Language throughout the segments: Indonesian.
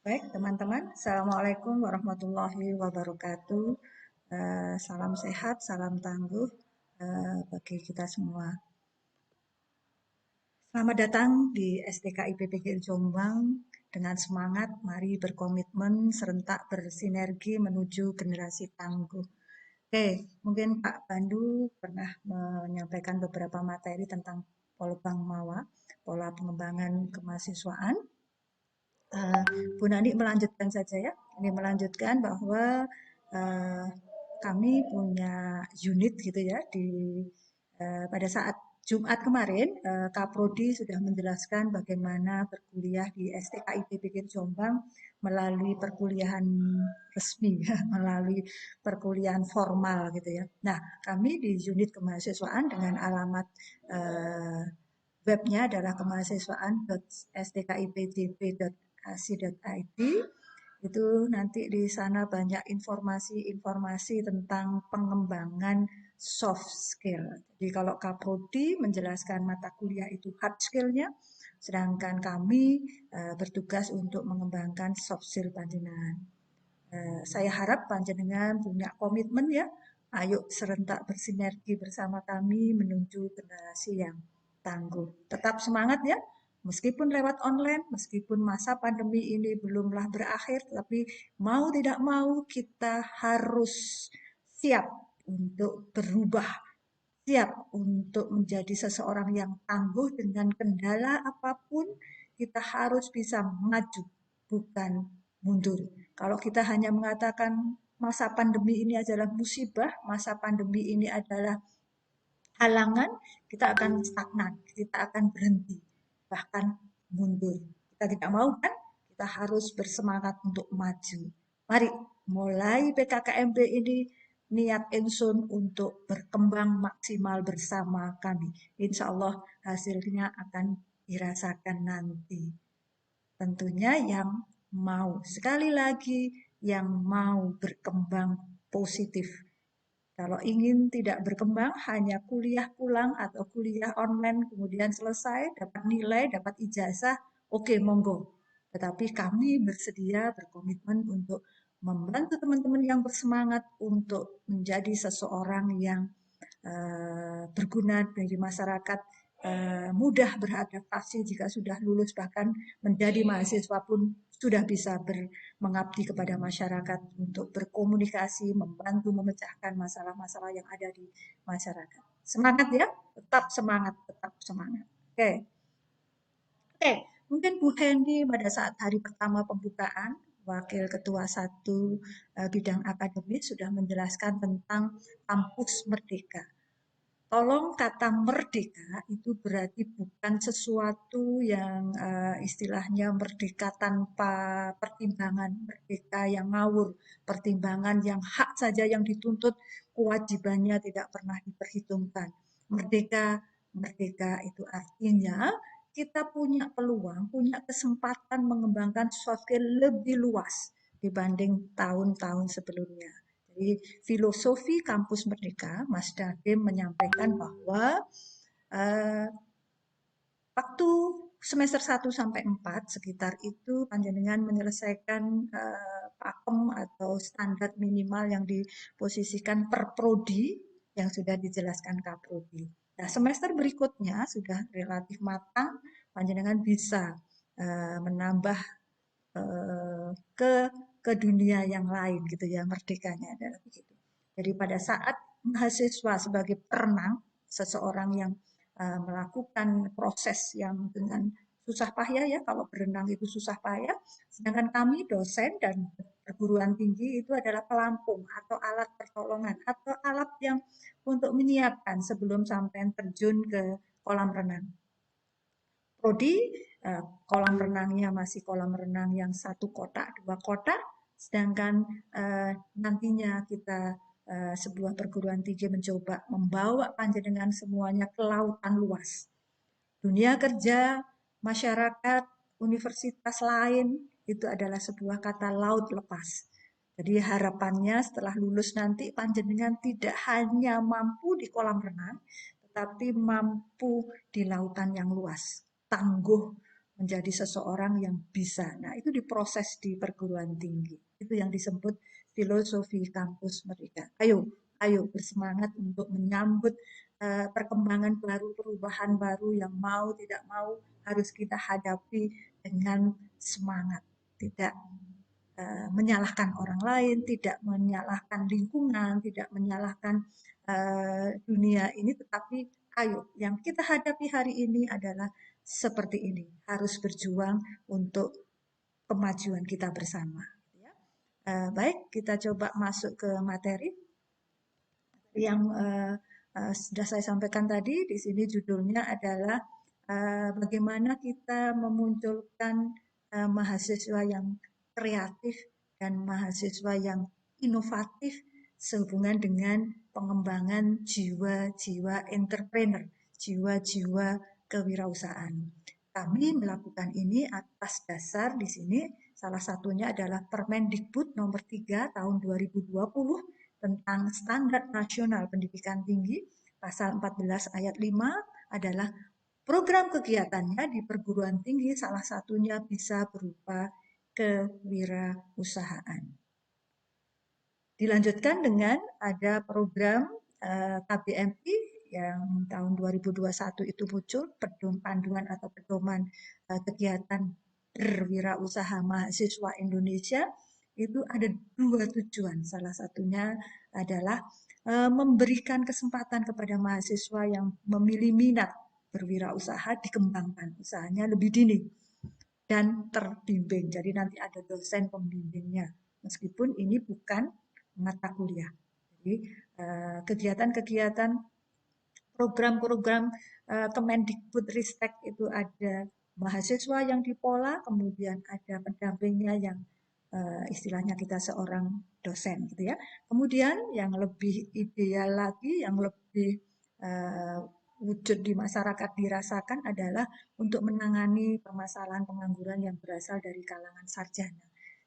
Baik, teman-teman. Assalamualaikum warahmatullahi wabarakatuh. Salam sehat, salam tangguh bagi kita semua. Selamat datang di STK IPPG Jombang. Dengan semangat, mari berkomitmen serentak bersinergi menuju generasi tangguh. Oke, mungkin Pak Pandu pernah menyampaikan beberapa materi tentang Polbang Mawa, pola pengembangan kemahasiswaan. Bu Nani melanjutkan saja ya. Ini melanjutkan bahwa uh, kami punya unit gitu ya pada saat Jumat kemarin Kaprodi sudah menjelaskan bagaimana berkuliah di STK IPB Jombang melalui perkuliahan resmi ya, melalui perkuliahan formal gitu ya. Nah, kami di unit kemahasiswaan dengan alamat webnya adalah kemahasiswaan.stkipjp.ac.id. Itu nanti di sana banyak informasi-informasi tentang pengembangan soft skill. Jadi kalau Kaprodi menjelaskan mata kuliah itu hard skill-nya, sedangkan kami bertugas untuk mengembangkan soft skill panjenengan. Saya harap panjenengan punya komitmen ya. Ayo serentak bersinergi bersama kami menuju generasi yang tangguh. Tetap semangat ya. Meskipun lewat online, meskipun masa pandemi ini belumlah berakhir, tapi mau tidak mau kita harus siap untuk berubah, siap untuk menjadi seseorang yang tangguh dengan kendala apapun, kita harus bisa maju, bukan mundur. Kalau kita hanya mengatakan masa pandemi ini adalah musibah, masa pandemi ini adalah halangan, kita akan stagnan, kita akan berhenti, bahkan mundur. Kita tidak mau kan? Kita harus bersemangat untuk maju. Mari mulai PKKMB ini niat Insun untuk berkembang maksimal bersama kami. Insya Allah hasilnya akan dirasakan nanti. Tentunya yang mau, sekali lagi, yang mau berkembang positif. Kalau ingin tidak berkembang, hanya kuliah pulang atau kuliah online, kemudian selesai, dapat nilai, dapat ijazah, oke, monggo. Tetapi kami bersedia berkomitmen untuk membantu teman-teman yang bersemangat untuk menjadi seseorang yang berguna bagi masyarakat, mudah beradaptasi jika sudah lulus, bahkan menjadi mahasiswa pun sudah bisa mengabdi kepada masyarakat untuk berkomunikasi, membantu memecahkan masalah-masalah yang ada di masyarakat. Semangat ya, tetap semangat, tetap semangat. Oke, oke. Mungkin Bu Hendy pada saat hari pertama pembukaan, Wakil Ketua 1 Bidang Akademis sudah menjelaskan tentang kampus merdeka. Tolong kata merdeka itu berarti bukan sesuatu yang istilahnya merdeka tanpa pertimbangan, merdeka yang ngawur, pertimbangan yang hak saja yang dituntut, kewajibannya tidak pernah diperhitungkan. Merdeka, merdeka itu artinya kita punya peluang, punya kesempatan mengembangkan soft skill lebih luas dibanding tahun-tahun sebelumnya. Jadi filosofi kampus merdeka, Mas Dadim menyampaikan bahwa eh, waktu semester 1 sampai 4 sekitar itu panjenengan menyelesaikan pakem atau standar minimal yang diposisikan per prodi yang sudah dijelaskan Kaprodi. Nah, semester berikutnya sudah relatif matang, panjenengan bisa menambah ke dunia yang lain gitu ya, merdekanya adalah begitu. Jadi pada saat mahasiswa sebagai perenang, seseorang yang melakukan proses yang dengan susah payah ya, kalau berenang itu susah payah, sedangkan kami dosen dan perguruan tinggi itu adalah pelampung atau alat pertolongan atau alat yang untuk menyiapkan sebelum sampai terjun ke kolam renang. Prodi kolam renangnya masih kolam renang yang 1 kotak, 2 kotak, sedangkan nantinya kita sebuah perguruan tinggi mencoba membawa panjenengan semuanya ke lautan luas. Dunia kerja, masyarakat, universitas lain itu adalah sebuah kata laut lepas. Jadi harapannya setelah lulus nanti panjenengan tidak hanya mampu di kolam renang, tetapi mampu di lautan yang luas, tangguh menjadi seseorang yang bisa. Nah, itu diproses di perguruan tinggi. Itu yang disebut filosofi kampus merdeka. Ayo bersemangat untuk menyambut perkembangan baru, perubahan baru yang mau tidak mau harus kita hadapi dengan semangat. Tidak menyalahkan orang lain, tidak menyalahkan lingkungan, tidak menyalahkan dunia ini, tetapi ayo yang kita hadapi hari ini adalah seperti ini, harus berjuang untuk kemajuan kita bersama. Baik, kita coba masuk ke materi yang sudah saya sampaikan tadi. Di sini judulnya adalah bagaimana kita memunculkan mahasiswa yang kreatif dan mahasiswa yang inovatif sehubungan dengan pengembangan jiwa-jiwa entrepreneur, jiwa-jiwa kewirausahaan. Kami melakukan ini atas dasar di sini salah satunya adalah Permendikbud nomor 3 tahun 2020 tentang Standar Nasional Pendidikan Tinggi pasal 14 ayat 5 adalah program kegiatannya di perguruan tinggi salah satunya bisa berupa kewirausahaan. Dilanjutkan dengan ada program KBMI yang tahun 2021 itu muncul, panduan atau pedoman kegiatan berwirausaha mahasiswa Indonesia. Itu ada 2 tujuan. Salah satunya adalah memberikan kesempatan kepada mahasiswa yang memilih minat berwirausaha dikembangkan usahanya lebih dini dan terbimbing. Jadi nanti ada dosen pembimbingnya. Meskipun ini bukan mata kuliah. Jadi kegiatan-kegiatan program-program Kemendikbudristek itu ada mahasiswa yang dipola, kemudian ada pendampingnya yang istilahnya kita seorang dosen gitu ya. Kemudian yang lebih ideal lagi, yang lebih wujud di masyarakat dirasakan adalah untuk menangani permasalahan pengangguran yang berasal dari kalangan sarjana.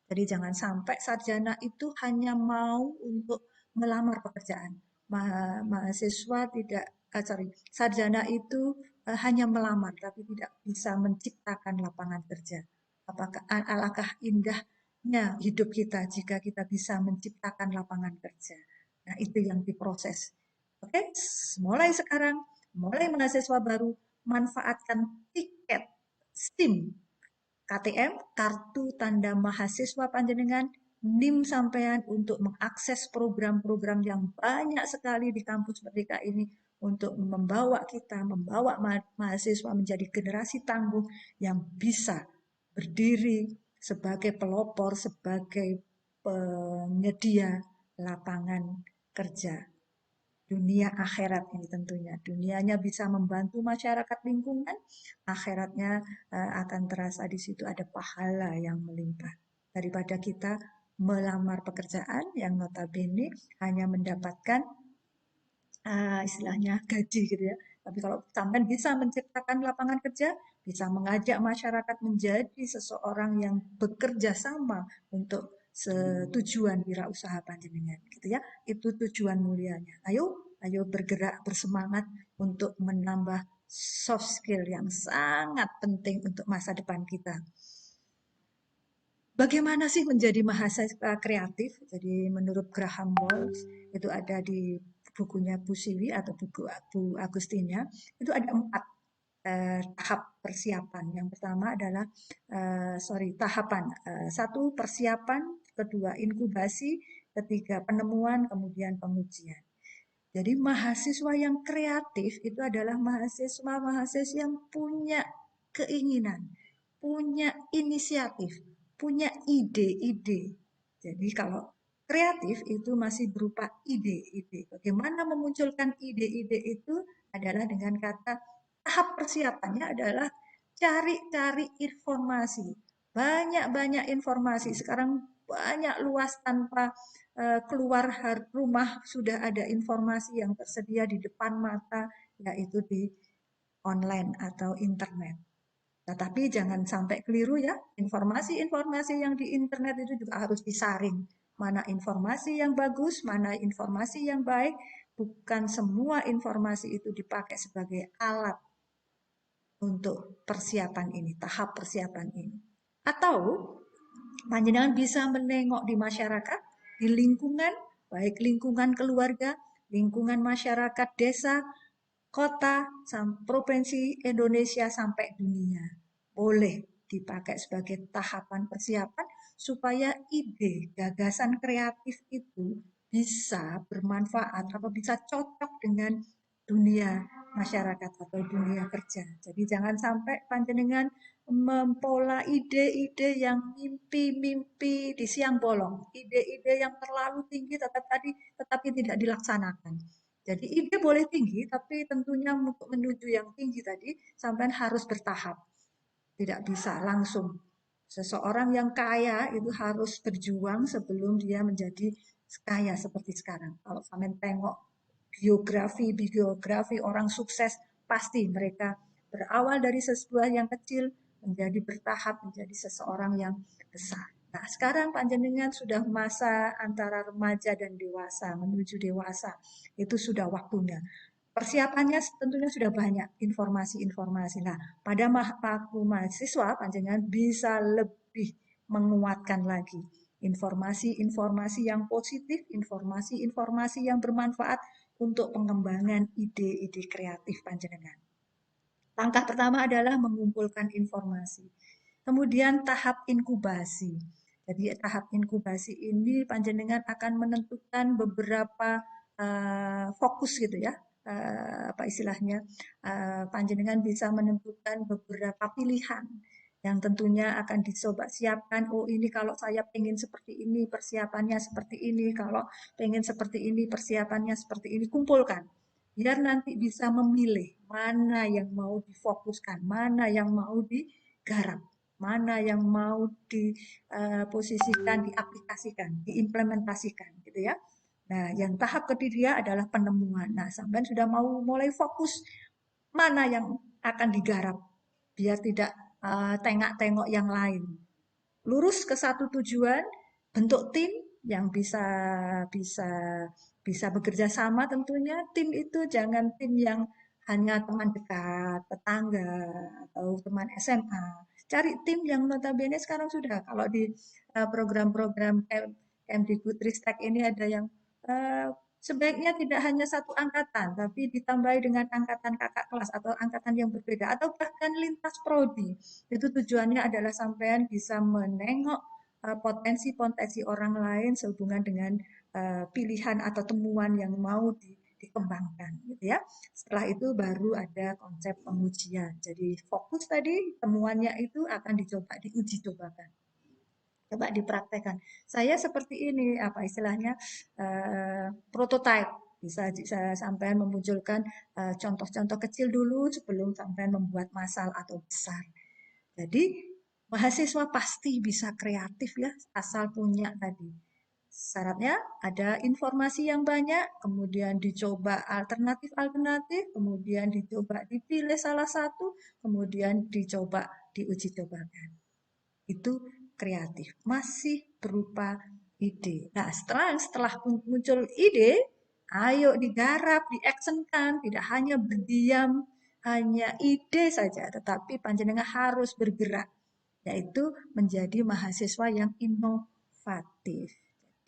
Jadi jangan sampai sarjana itu hanya mau untuk melamar pekerjaan. Mahasiswa tidak, sarjana itu hanya melamar tapi tidak bisa menciptakan lapangan kerja. Apakah alangkah indahnya hidup kita jika kita bisa menciptakan lapangan kerja. Nah, itu yang diproses. Oke, mulai sekarang, mulai mahasiswa baru, manfaatkan tiket STIM KTM, kartu tanda mahasiswa panjenengan, NIM sampean untuk mengakses program-program yang banyak sekali di kampus Merdeka ini untuk membawa kita, membawa mahasiswa menjadi generasi tangguh yang bisa berdiri sebagai pelopor, sebagai penyedia lapangan kerja dunia akhirat ini tentunya. Dunianya bisa membantu masyarakat lingkungan, akhiratnya akan terasa di situ ada pahala yang melimpah. Daripada kita melamar pekerjaan yang notabene hanya mendapatkan istilahnya gaji gitu ya. Tapi kalau sampai bisa menciptakan lapangan kerja, bisa mengajak masyarakat menjadi seseorang yang bekerja sama untuk setujuan wirausaha panjenengan gitu ya. Itu tujuan mulianya. Ayo bergerak bersemangat untuk menambah soft skill yang sangat penting untuk masa depan kita. Bagaimana sih menjadi mahasiswa kreatif? Jadi menurut Graham Wells itu ada di bukunya Bu Siwi atau buku Bu Agustina itu ada 4 tahap persiapan. Yang pertama adalah tahapan. Satu persiapan, kedua inkubasi, ketiga penemuan, kemudian pengujian. Jadi mahasiswa yang kreatif itu adalah mahasiswa-mahasiswa yang punya keinginan, punya inisiatif, punya ide-ide. Jadi kalau kreatif itu masih berupa ide-ide. Bagaimana memunculkan ide-ide itu adalah dengan kata tahap persiapannya adalah cari-cari informasi. Banyak-banyak informasi. Sekarang banyak luas tanpa keluar rumah sudah ada informasi yang tersedia di depan mata, yaitu di online atau internet. Tetapi jangan sampai keliru ya, informasi-informasi yang di internet itu juga harus disaring. Mana informasi yang bagus, mana informasi yang baik, bukan semua informasi itu dipakai sebagai alat untuk persiapan ini, tahap persiapan ini. Atau panjenengan bisa menengok di masyarakat, di lingkungan, baik lingkungan keluarga, lingkungan masyarakat desa, kota, provinsi Indonesia sampai dunia. Boleh dipakai sebagai tahapan persiapan supaya ide, gagasan kreatif itu bisa bermanfaat atau bisa cocok dengan dunia masyarakat atau dunia kerja. Jadi jangan sampai panjenengan mempola ide-ide yang mimpi-mimpi di siang bolong, ide-ide yang terlalu tinggi tetapi tidak dilaksanakan. Jadi ide boleh tinggi, tapi tentunya untuk menuju yang tinggi tadi, sampai harus bertahap. Tidak bisa langsung. Seseorang yang kaya itu harus berjuang sebelum dia menjadi kaya seperti sekarang. Kalau sampai tengok biografi orang sukses, pasti mereka berawal dari sesuatu yang kecil, menjadi bertahap, menjadi seseorang yang besar. Nah, sekarang panjenengan sudah masa antara remaja dan dewasa, menuju dewasa. Itu sudah waktunya. Persiapannya tentunya sudah banyak informasi-informasi. Nah, pada waktu mahasiswa, panjenengan bisa lebih menguatkan lagi informasi-informasi yang positif, informasi-informasi yang bermanfaat untuk pengembangan ide-ide kreatif panjenengan. Langkah pertama adalah mengumpulkan informasi. Kemudian tahap inkubasi. Jadi tahap inkubasi ini panjenengan akan menentukan beberapa fokus gitu ya. Apa istilahnya? Panjenengan bisa menentukan beberapa pilihan yang tentunya akan dicoba siapkan. Oh ini kalau saya pengen seperti ini, persiapannya seperti ini. Kalau pengen seperti ini, persiapannya seperti ini. Kumpulkan biar nanti bisa memilih mana yang mau difokuskan, mana yang mau digarap, mana yang mau diposisikan, diaplikasikan, diimplementasikan gitu ya. Nah, yang tahap ketiga adalah penemuan. Nah, sampai sudah mau mulai fokus mana yang akan digarap biar tidak tengok-tengok yang lain. Lurus ke satu tujuan, bentuk tim yang bisa bisa bisa bekerja sama tentunya. Tim itu jangan tim yang hanya teman dekat, tetangga, atau teman SMA. Cari tim yang notabene sekarang sudah. Kalau di program-program Kemdikbudristek ini ada yang sebaiknya tidak hanya satu angkatan, tapi ditambahi dengan angkatan kakak kelas atau angkatan yang berbeda, atau bahkan lintas prodi. Itu tujuannya adalah sampean bisa menengok potensi-potensi orang lain sehubungan dengan pilihan atau temuan yang mau dikembangkan gitu ya. Setelah itu baru ada konsep pengujian. Jadi fokus tadi temuannya itu akan dicoba diuji cobakan. Coba dipraktekkan. Saya seperti ini apa istilahnya prototype bisa sampai memunculkan contoh-contoh kecil dulu sebelum sampai membuat massal atau besar. Jadi mahasiswa pasti bisa kreatif ya asal punya tadi. Syaratnya ada informasi yang banyak, kemudian dicoba alternatif-alternatif, kemudian dicoba dipilih salah satu, kemudian dicoba diuji cobakan. Itu kreatif, masih berupa ide. Nah, setelah muncul ide, ayo digarap, diactionkan, tidak hanya berdiam, hanya ide saja, tetapi panjenengan harus bergerak, yaitu menjadi mahasiswa yang inovatif.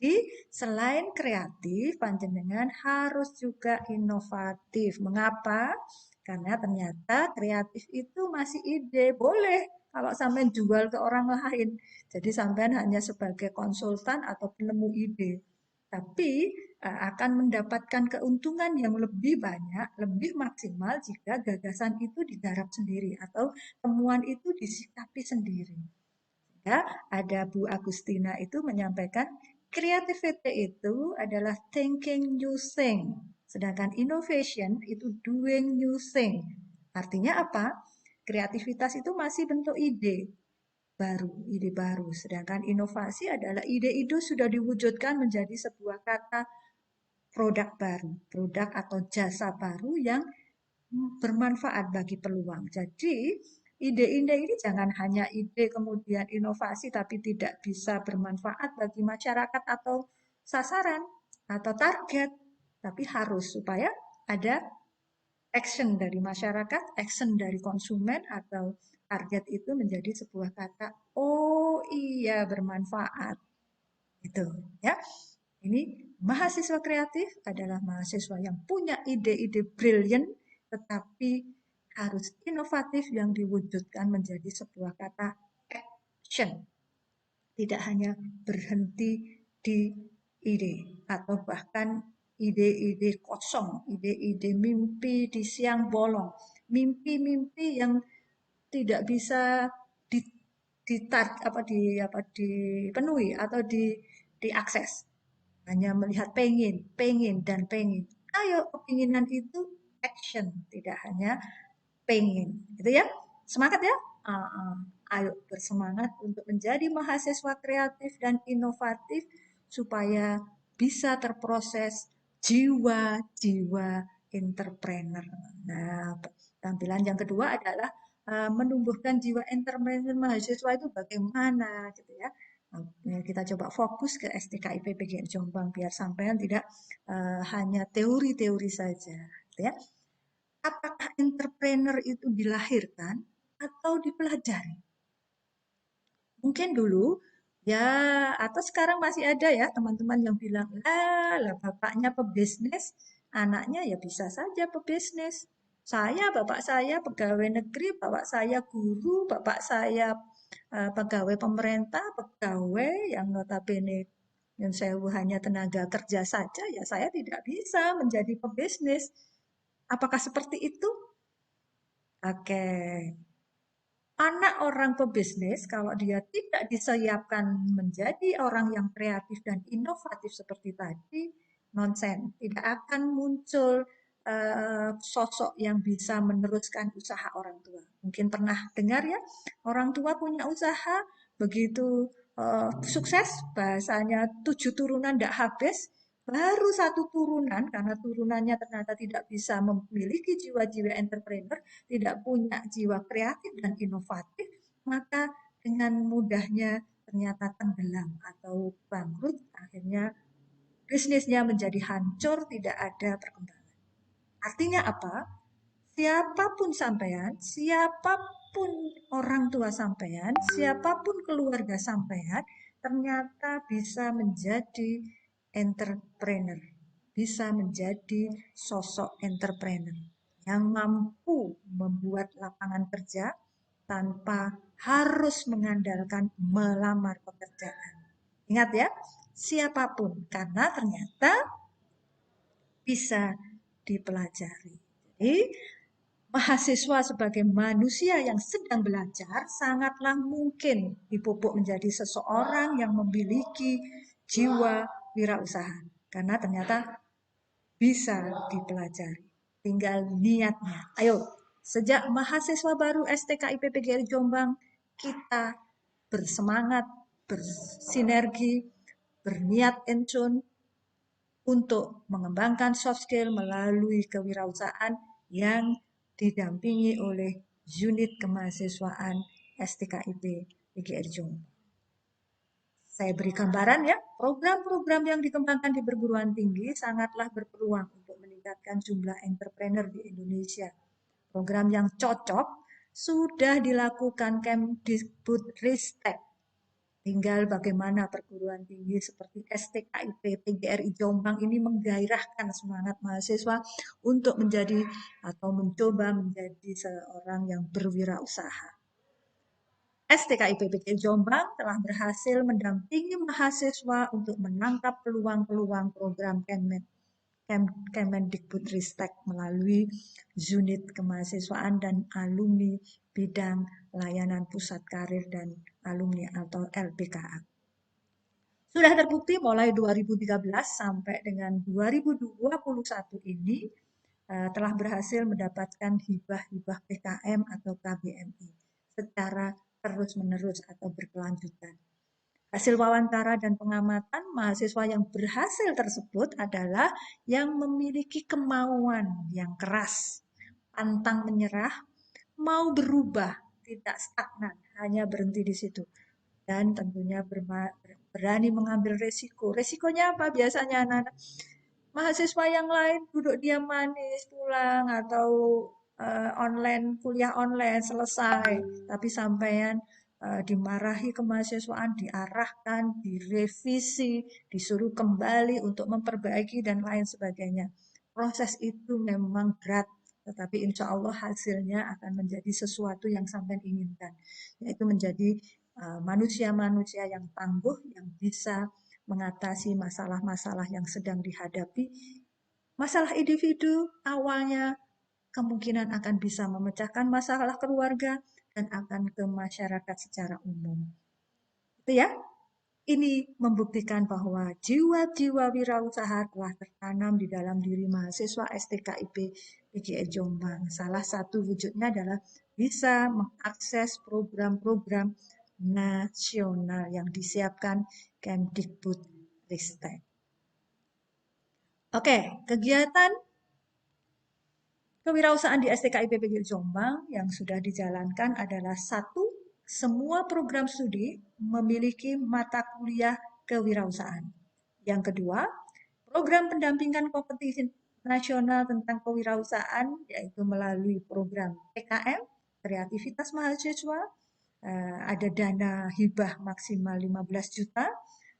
Jadi, selain kreatif, panjenengan harus juga inovatif. Mengapa? Karena ternyata kreatif itu masih ide. Boleh kalau sampai jual ke orang lain. Jadi sampean hanya sebagai konsultan atau penemu ide. Tapi akan mendapatkan keuntungan yang lebih banyak, lebih maksimal jika gagasan itu digarap sendiri atau temuan itu disikapi sendiri. Ya, ada Bu Agustina itu menyampaikan creativity itu adalah thinking new thing, sedangkan innovation itu doing new thing. Artinya apa? Kreativitas itu masih bentuk ide baru, sedangkan inovasi adalah ide itu sudah diwujudkan menjadi sebuah kata produk baru, produk atau jasa baru yang bermanfaat bagi peluang. Jadi, ide-ide ini jangan hanya ide kemudian inovasi tapi tidak bisa bermanfaat bagi masyarakat atau sasaran atau target, tapi harus supaya ada action dari masyarakat, action dari konsumen atau target itu menjadi sebuah kata, oh iya bermanfaat. Gitu ya. Ini mahasiswa kreatif adalah mahasiswa yang punya ide-ide brilian tetapi harus inovatif yang diwujudkan menjadi sebuah kata action. Tidak hanya berhenti di ide atau bahkan ide-ide kosong, ide-ide mimpi di siang bolong, mimpi-mimpi yang tidak bisa di, dipenuhi atau diakses. Hanya melihat pengen, pengen dan pengen. Ayo kepinginan itu action, tidak hanya pengen, gitu ya. Semangat ya. Ayo bersemangat untuk menjadi mahasiswa kreatif dan inovatif supaya bisa terproses jiwa-jiwa entrepreneur. Nah, tampilan yang kedua adalah menumbuhkan jiwa entrepreneur mahasiswa itu bagaimana gitu ya. Kita coba fokus ke STKIP PGRI Jombang biar sampean tidak hanya teori-teori saja, gitu ya. Apakah entrepreneur itu dilahirkan atau dipelajari? Mungkin dulu ya, atau sekarang masih ada ya teman-teman yang bilang, lah bapaknya pebisnis, anaknya ya bisa saja pebisnis. Bapak saya pegawai negeri, bapak saya guru, bapak saya pegawai pemerintah, pegawai yang notabene yang saya hanya tenaga kerja saja, ya saya tidak bisa menjadi pebisnis. Apakah seperti itu? Oke, anak orang pebisnis, kalau dia tidak disiapkan menjadi orang yang kreatif dan inovatif seperti tadi, nonsen. Tidak akan muncul sosok yang bisa meneruskan usaha orang tua. Mungkin pernah dengar ya, orang tua punya usaha, begitu sukses, bahasanya 7 turunan tidak habis, baru 1 turunan, karena turunannya ternyata tidak bisa memiliki jiwa-jiwa entrepreneur, tidak punya jiwa kreatif dan inovatif, maka dengan mudahnya ternyata tenggelam atau bangkrut, akhirnya bisnisnya menjadi hancur, tidak ada perkembangan. Artinya apa? Siapapun sampean, siapapun orang tua sampean, siapapun keluarga sampean, ternyata bisa menjadi entrepreneur, bisa menjadi sosok entrepreneur yang mampu membuat lapangan kerja tanpa harus mengandalkan melamar pekerjaan. Ingat ya, siapapun, karena ternyata bisa dipelajari. Jadi, mahasiswa sebagai manusia yang sedang belajar sangatlah mungkin dipupuk menjadi seseorang yang memiliki jiwa wirausaha. Karena ternyata bisa dipelajari. Tinggal niatnya. Ayo, sejak mahasiswa baru STKIP PGRI Jombang, kita bersemangat, bersinergi, berniat encun untuk mengembangkan soft skill melalui kewirausahaan yang didampingi oleh unit kemahasiswaan STKIP PGRI Jombang. Saya beri gambaran ya, program-program yang dikembangkan di perguruan tinggi sangatlah berpeluang untuk meningkatkan jumlah entrepreneur di Indonesia. Program yang cocok sudah dilakukan Kemdikbudristek. Tinggal bagaimana perguruan tinggi seperti STKIP, PGRI Jombang ini menggairahkan semangat mahasiswa untuk menjadi atau mencoba menjadi seorang yang berwirausaha. STKIP PGRI Jombang telah berhasil mendampingi mahasiswa untuk menangkap peluang-peluang program Kemendikbudristek melalui unit kemahasiswaan dan alumni bidang layanan pusat karir dan alumni atau LPKA. Sudah terbukti mulai 2013 sampai dengan 2021 ini telah berhasil mendapatkan hibah-hibah PKM atau KBMI secara terus-menerus atau berkelanjutan. Hasil wawancara dan pengamatan mahasiswa yang berhasil tersebut adalah yang memiliki kemauan yang keras, pantang menyerah, mau berubah, tidak stagnan, hanya berhenti di situ. Dan tentunya berani mengambil resiko. Resikonya apa biasanya anak-anak? Mahasiswa yang lain duduk diam manis pulang atau kuliah online selesai, tapi sampean dimarahi kemahasiswaan, diarahkan, direvisi, disuruh kembali untuk memperbaiki dan lain sebagainya. Proses itu memang berat, tetapi insya Allah hasilnya akan menjadi sesuatu yang sampean inginkan, yaitu menjadi manusia-manusia yang tangguh, yang bisa mengatasi masalah-masalah yang sedang dihadapi. Masalah individu awalnya kemungkinan akan bisa memecahkan masalah keluarga dan akan ke masyarakat secara umum. Itu ya. Ini membuktikan bahwa jiwa-jiwa wirausaha telah tertanam di dalam diri mahasiswa STKIP PGI Jombang. Salah satu wujudnya adalah bisa mengakses program-program nasional yang disiapkan Kemdikbud Ristek. Oke, kegiatan kewirausahaan di STKIP PGI Jombang yang sudah dijalankan adalah satu, semua program studi memiliki mata kuliah kewirausahaan. Yang kedua, program pendampingan kompetisi nasional tentang kewirausahaan yaitu melalui program PKM, kreativitas mahasiswa, ada dana hibah maksimal 15 juta.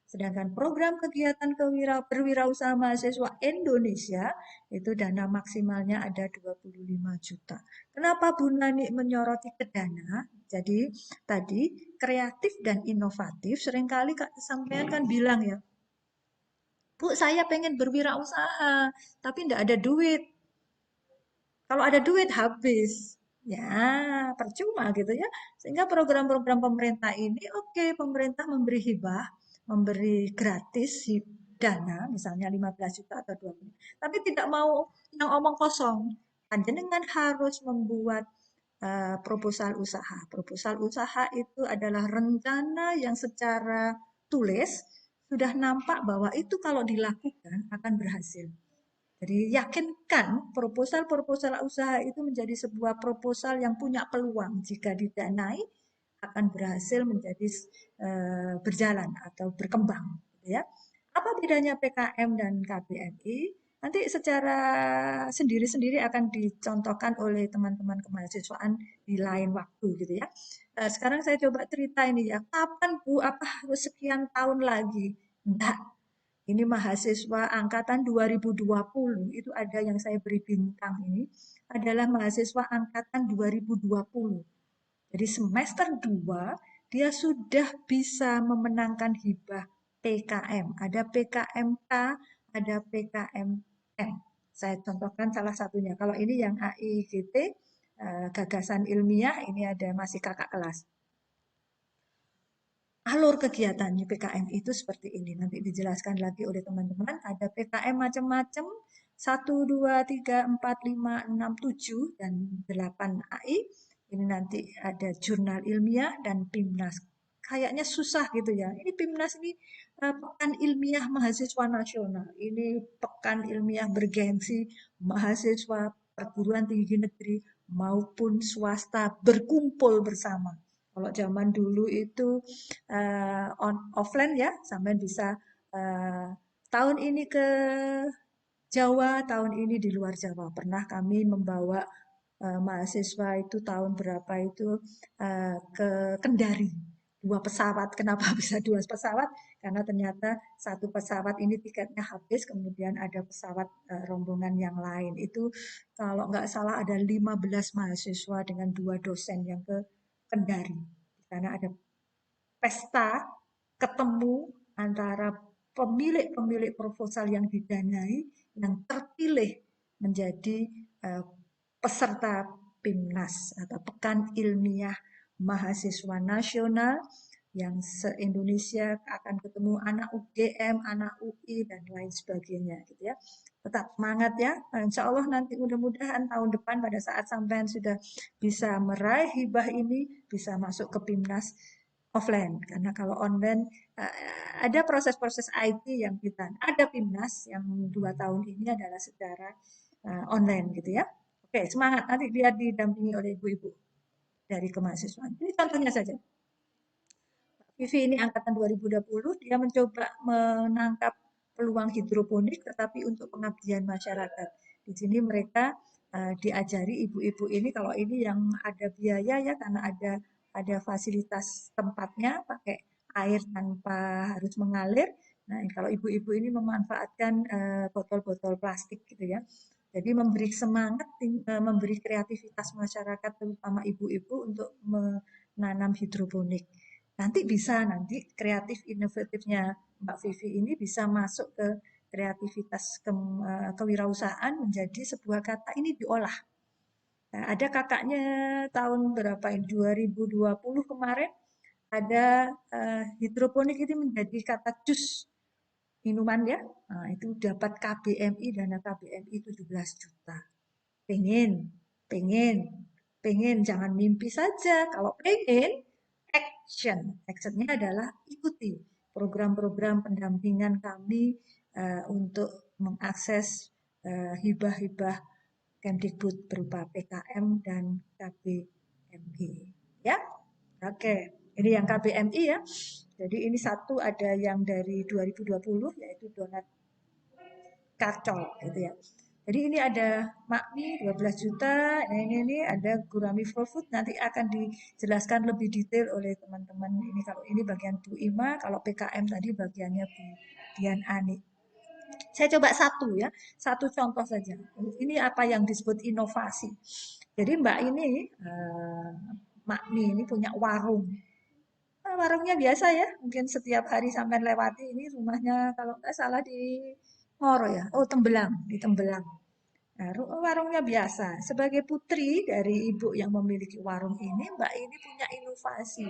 Sedangkan program kegiatan berwirausaha mahasiswa Indonesia itu dana maksimalnya ada 25 juta. Kenapa Bu Nani menyoroti ke dana? Jadi tadi kreatif dan inovatif seringkali sampean kan bilang ya, Bu saya pengen berwirausaha tapi tidak ada duit. Kalau ada duit habis. Ya, percuma gitu ya. Sehingga program-program pemerintah ini oke, pemerintah memberi hibah, memberi gratis dana, misalnya 15 juta atau 20. Tapi tidak mau yang omong kosong. Panjenengan harus membuat proposal usaha. Proposal usaha itu adalah rencana yang secara tulis sudah nampak bahwa itu kalau dilakukan akan berhasil. Jadi yakinkan proposal-proposal usaha itu menjadi sebuah proposal yang punya peluang jika didanai akan berhasil menjadi berjalan atau berkembang, gitu ya. Apa bedanya PKM dan KBMI? Nanti secara sendiri-sendiri akan dicontohkan oleh teman-teman kemahasiswaan di lain waktu, gitu ya. Sekarang saya coba cerita ini ya. Kapan Bu? Apa harus sekian tahun lagi? Enggak, ini mahasiswa angkatan 2020, itu ada yang saya beri bintang ini, adalah mahasiswa angkatan 2020. Jadi semester 2 dia sudah bisa memenangkan hibah PKM. Ada PKMK, ada PKMM. Saya contohkan salah satunya. Kalau ini yang AIGT, gagasan ilmiah, ini ada masih kakak kelas. Alur kegiatannya PKM itu seperti ini. Nanti dijelaskan lagi oleh teman-teman. Ada PKM macam-macam. 1, 2, 3, 4, 5, 6, 7, dan 8 AI. Ini nanti ada jurnal ilmiah dan PIMNAS. Kayaknya susah gitu ya. Ini PIMNAS ini pekan ilmiah mahasiswa nasional. Ini pekan ilmiah bergengsi mahasiswa perguruan tinggi negeri maupun swasta berkumpul bersama. Kalau zaman dulu itu offline ya, sampai bisa uh, tahun ini ke Jawa, tahun ini di luar Jawa. Pernah kami membawa mahasiswa itu tahun berapa itu ke Kendari. Dua pesawat. Kenapa bisa dua pesawat? Karena ternyata satu pesawat ini tiketnya habis, kemudian ada pesawat rombongan yang lain. Itu kalau nggak salah ada 15 mahasiswa dengan dua dosen yang ke Kendari. Karena ada pesta ketemu antara pemilik-pemilik proposal yang didanai yang terpilih menjadi peserta PIMNAS atau Pekan Ilmiah Mahasiswa Nasional yang se-Indonesia akan ketemu anak UGM, anak UI, dan lain sebagainya gitu ya. Tetap semangat ya. Insya Allah nanti mudah-mudahan tahun depan pada saat sampean sudah bisa meraih hibah ini, bisa masuk ke PIMNAS offline. Karena kalau online ada proses-proses IT yang kita, ada PIMNAS yang 2 tahun ini adalah secara online gitu ya. Oke, semangat. Nanti dia didampingi oleh ibu-ibu dari kemahasiswaan. Ini contohnya saja. Vivi ini angkatan 2020, dia mencoba menangkap peluang hidroponik tetapi untuk pengabdian masyarakat. Di sini mereka diajari ibu-ibu ini kalau ini yang ada biaya ya karena ada fasilitas tempatnya pakai air tanpa harus mengalir. Nah, kalau ibu-ibu ini memanfaatkan botol-botol plastik gitu ya. Jadi memberi semangat, memberi kreativitas masyarakat terutama ibu-ibu untuk menanam hidroponik. Nanti bisa nanti kreatif inovatifnya Mbak Vivi ini bisa masuk ke kreativitas kewirausahaan menjadi sebuah kata ini diolah. Nah, ada kakaknya tahun berapa ini 2020 kemarin ada hidroponik ini menjadi kata jus minuman ya. Nah, itu dapat KBMI dana KBMI 17 juta. Pengen, pengen, pengen, jangan mimpi saja. Kalau pengen, action. Actionnya adalah ikuti program-program pendampingan kami untuk mengakses hibah-hibah Kemdikbud berupa PKM dan KBMI. Ya, oke. Ini yang KBMI ya. Jadi ini satu ada yang dari 2020 yaitu donat kacol gitu ya. Jadi ini ada Makmi 12 juta, nah ini ada Gurami Flow Food, nanti akan dijelaskan lebih detail oleh teman-teman. Ini kalau ini bagian Bu Ima, kalau PKM tadi bagiannya Bu Dian Ani. Saya coba satu ya, satu contoh saja. Ini apa yang disebut inovasi. Jadi Mbak ini, Makmi ini punya warung. Nah, warungnya biasa ya, mungkin setiap hari sampai lewati ini rumahnya kalau nggak salah di Ngoro ya, oh Tembelang, di Tembelang. Nah, warungnya biasa. Sebagai putri dari ibu yang memiliki warung ini, Mbak ini punya inovasi.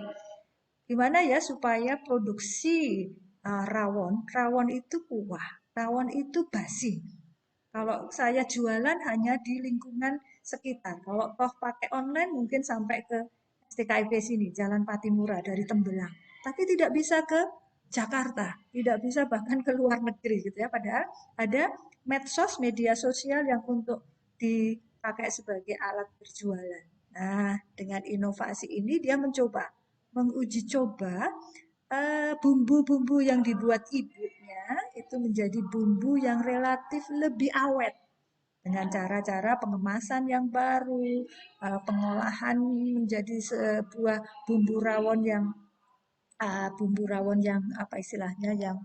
Gimana ya supaya produksi rawon, rawon itu kuah, rawon itu basi. Kalau saya jualan hanya di lingkungan sekitar. Kalau toh pakai online mungkin sampai ke STKIP sini, Jalan Patimura dari Tembelang. Tapi tidak bisa ke Jakarta, tidak bisa bahkan ke luar negeri gitu ya. Padahal ada medsos, media sosial yang untuk dipakai sebagai alat berjualan. Nah, dengan inovasi ini dia mencoba, menguji coba bumbu-bumbu yang dibuat ibunya itu menjadi bumbu yang relatif lebih awet dengan cara-cara pengemasan yang baru, pengolahan menjadi sebuah bumbu rawon yang apa istilahnya yang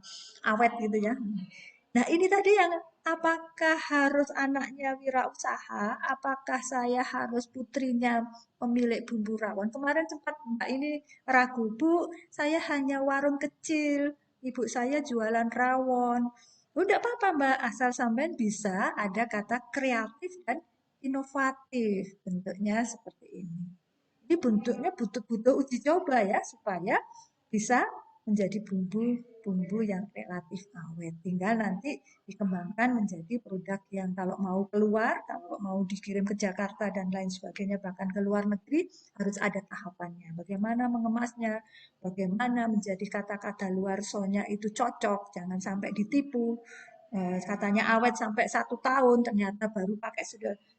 awet gitu ya. Nah, ini tadi yang apakah harus anaknya wirausaha? Apakah saya harus putrinya pemilik bumbu rawon? Kemarin sempat Mbak ini ragu, Bu, saya hanya warung kecil. Ibu saya jualan rawon. Udah apa-apa Mbak, asal sampean bisa ada kata kreatif dan inovatif. Bentuknya seperti ini. Ini bentuknya butuh-butuh uji coba ya, supaya bisa menjadi bumbu-bumbu yang relatif awet. Tinggal nanti dikembangkan menjadi produk yang kalau mau keluar, kalau mau dikirim ke Jakarta dan lain sebagainya, bahkan ke luar negeri, harus ada tahapannya. Bagaimana mengemasnya, bagaimana menjadi kata-kata luar sonya itu cocok, jangan sampai ditipu. Katanya awet sampai 1 tahun, ternyata baru pakai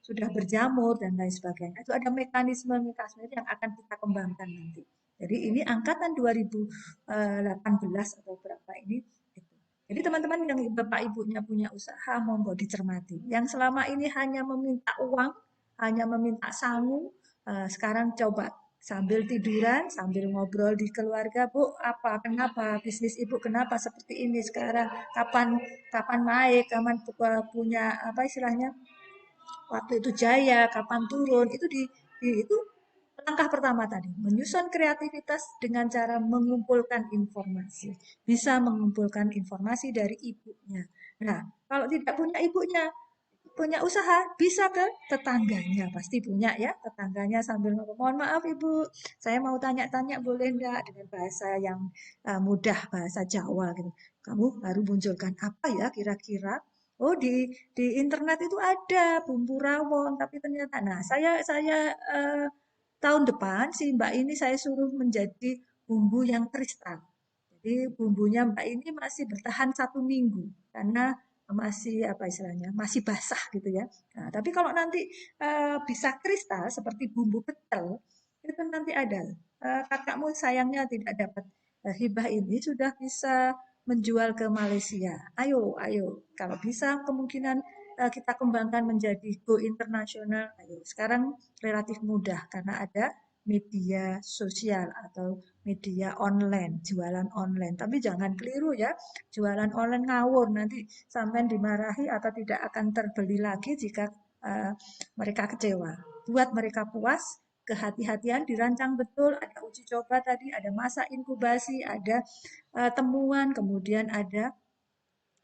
sudah berjamur dan lain sebagainya. Itu ada mekanisme-mekanisme yang akan kita kembangkan nanti. Jadi ini angkatan 2018 atau berapa ini. Gitu. Jadi teman-teman yang bapak ibunya punya usaha, monggo dicermati. Yang selama ini hanya meminta uang, hanya meminta sangu, sekarang coba sambil tiduran, sambil ngobrol di keluarga, Bu, apa, kenapa bisnis Ibu kenapa seperti ini sekarang? Kapan kapan naik, kapan punya apa istilahnya? Waktu itu jaya, kapan turun, itu itu langkah pertama tadi, menyusun kreativitas dengan cara mengumpulkan informasi. Bisa mengumpulkan informasi dari ibunya. Nah, kalau tidak punya ibunya, punya usaha, bisa ke tetangganya, pasti punya ya, tetangganya sambil ngomong, mohon maaf ibu, saya mau tanya-tanya boleh enggak, dengan bahasa yang mudah, bahasa Jawa gitu. Kamu baru munculkan apa ya kira-kira? Oh di internet itu ada bumbu rawon, tapi ternyata, nah saya tahun depan si Mbak ini saya suruh menjadi bumbu yang kristal. Jadi bumbunya Mbak ini masih bertahan 1 minggu karena masih apa istilahnya masih basah gitu ya. Nah, tapi kalau nanti bisa kristal seperti bumbu pecel itu nanti ada kakakmu sayangnya tidak dapat hibah ini sudah bisa menjual ke Malaysia. Ayo, ayo. Kalau bisa kemungkinan kita kembangkan menjadi go internasional. Ayo, sekarang relatif mudah karena ada media sosial atau media online, jualan online. Tapi jangan keliru ya, jualan online ngawur nanti sampai dimarahi atau tidak akan terbeli lagi jika mereka kecewa. Buat mereka puas, kehati-hatian dirancang betul, ada uji coba tadi, ada masa inkubasi, ada temuan, kemudian ada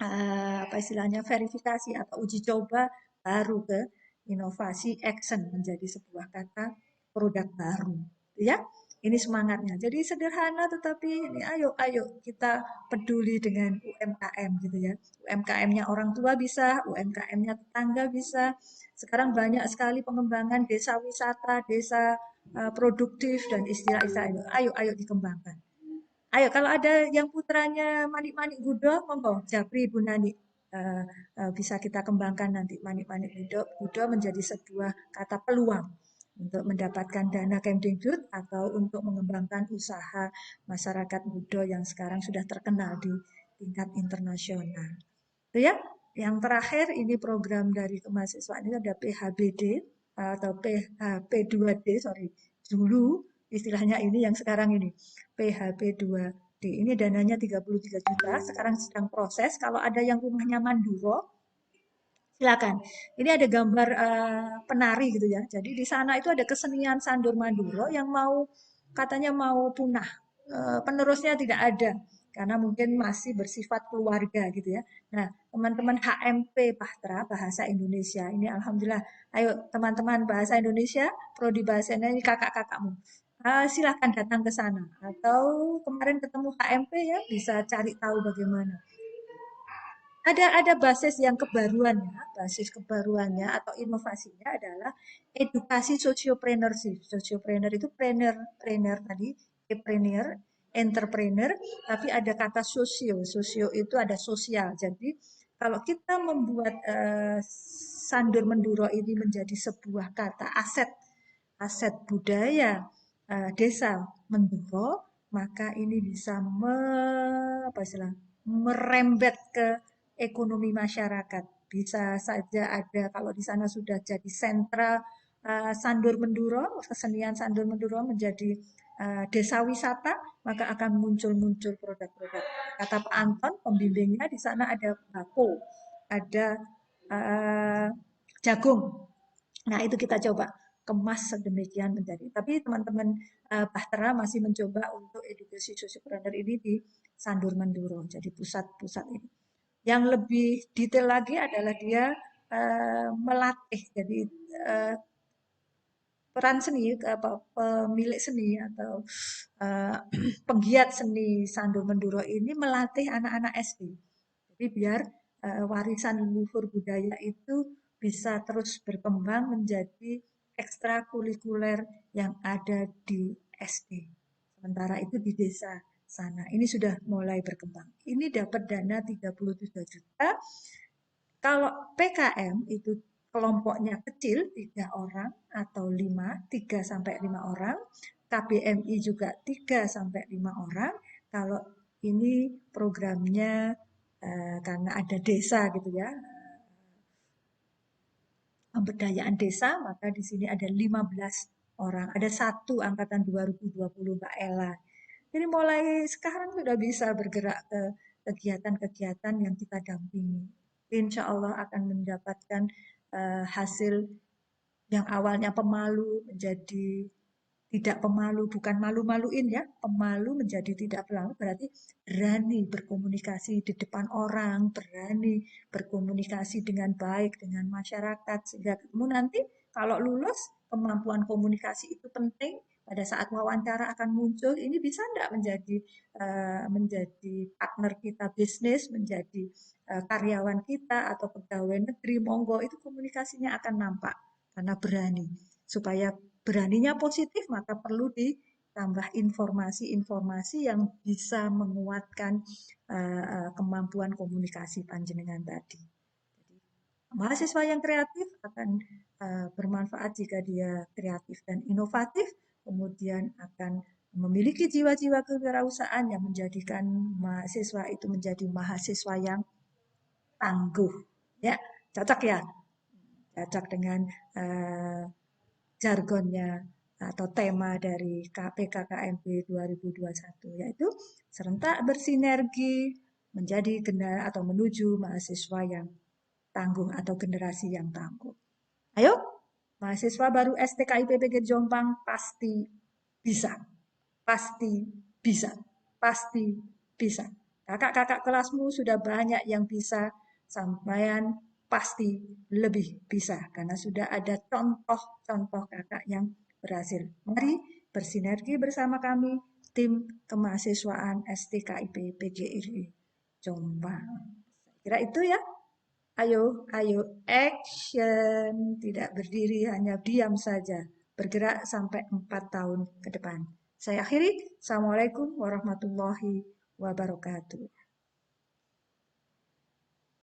apa istilahnya verifikasi atau uji coba baru ke inovasi action menjadi sebuah kata produk baru, ya. Ini semangatnya. Jadi sederhana tetapi ini ayo kita peduli dengan UMKM gitu ya. UMKM-nya orang tua bisa, UMKM-nya tetangga bisa. Sekarang banyak sekali pengembangan desa wisata, desa produktif dan istilah-istilah ayo dikembangkan. Ayo, kalau ada yang putranya manik-manik gudo, monggo, Japri, Bu Nani. Eh, bisa kita kembangkan nanti manik-manik gudo menjadi sebuah kata peluang untuk mendapatkan dana Kemdikbud atau untuk mengembangkan usaha masyarakat gudo yang sekarang sudah terkenal di tingkat internasional. Itu ya. Yang terakhir ini program dari kemahasiswaan ini ada PHBD atau PHP2D, sorry, dulu istilahnya ini yang sekarang ini PHP2D. Ini dananya 33 juta, sekarang sedang proses. Kalau ada yang rumahnya Manduro, silakan. Ini ada gambar penari gitu ya. Jadi di sana itu ada kesenian Sandur Manduro yang mau katanya mau punah. Penerusnya tidak ada karena mungkin masih bersifat keluarga gitu ya. Nah, teman-teman HMP Bahtera Bahasa Indonesia ini alhamdulillah. Ayo teman-teman bahasa Indonesia, prodi bahasanya ini kakak-kakakmu. Silakan datang ke sana atau kemarin ketemu HMP ya bisa cari tahu bagaimana. Ada basis yang kebaruannya, basis kebaruannya atau inovasinya adalah edukasi sociopreneurship. Sociopreneur itu trainer tadi, entrepreneur, entrepreneur, tapi ada kata sosio. Sosio itu ada sosial. Jadi kalau kita membuat Sandur Menduro ini menjadi sebuah kata aset, aset budaya desa Menduro, maka ini bisa apa istilah, merembet ke ekonomi masyarakat. Bisa saja ada kalau di sana sudah jadi sentra Sandur Menduro, kesenian Sandur Menduro menjadi desa wisata, maka akan muncul-muncul produk-produk. Kata Pak Anton, pembimbingnya di sana ada bako, ada uh, jagung. Nah, itu kita coba kemas sedemikian menjadi. Tapi teman-teman Bahtera masih mencoba untuk edukasi sosiopreneur ini di Sandur Menduro, jadi pusat-pusat ini. Yang lebih detail lagi adalah dia melatih, jadi uh, peran seni, pemilik seni atau uh, penggiat seni Sandur Menduro ini melatih anak-anak SD. Jadi biar warisan leluhur budaya itu bisa terus berkembang menjadi ekstrakurikuler yang ada di SD. Sementara itu di desa sana. Ini sudah mulai berkembang. Ini dapat dana 33 juta. Kalau PKM itu kelompoknya kecil, 3 orang atau 5, 3 sampai 5 orang. KBMI juga 3 sampai 5 orang. Kalau ini programnya karena ada desa gitu ya, pemberdayaan desa, maka di sini ada 15 orang. Ada satu angkatan 2020 Mbak Ella. Jadi mulai sekarang sudah bisa bergerak ke kegiatan-kegiatan yang kita dampingi. Insya Allah akan mendapatkan hasil yang awalnya pemalu menjadi tidak pemalu, bukan malu-maluin ya, pemalu menjadi tidak pemalu berarti berani berkomunikasi di depan orang, berani berkomunikasi dengan baik dengan masyarakat, sehingga ketemu nanti kalau lulus kemampuan komunikasi itu penting, pada saat wawancara akan muncul, ini bisa enggak menjadi menjadi partner kita bisnis, menjadi karyawan kita atau pegawai negeri, monggo itu komunikasinya akan nampak karena berani. Supaya beraninya positif, maka perlu ditambah informasi-informasi yang bisa menguatkan kemampuan komunikasi panjenengan tadi. Mahasiswa yang kreatif akan bermanfaat jika dia kreatif dan inovatif, kemudian akan memiliki jiwa-jiwa kewirausahaan yang menjadikan mahasiswa itu menjadi mahasiswa yang tangguh. Ya, cocok ya? Cocok dengan eh, jargonnya atau tema dari KPKKMB 2021, yaitu serentak bersinergi menjadi atau menuju mahasiswa yang tangguh atau generasi yang tangguh. Ayo, mahasiswa baru STKIPPG Jombang pasti bisa, pasti bisa, pasti bisa. Kakak-kakak kelasmu sudah banyak yang bisa, sampean pasti lebih bisa karena sudah ada contoh-contoh kakak yang berhasil. Mari bersinergi bersama kami, tim kemahasiswaan STKIP PGRI Jombang. Kira itu ya. Ayo, ayo, action. Tidak berdiri, hanya diam saja. Bergerak sampai 4 tahun ke depan. Saya akhiri. Assalamualaikum warahmatullahi wabarakatuh.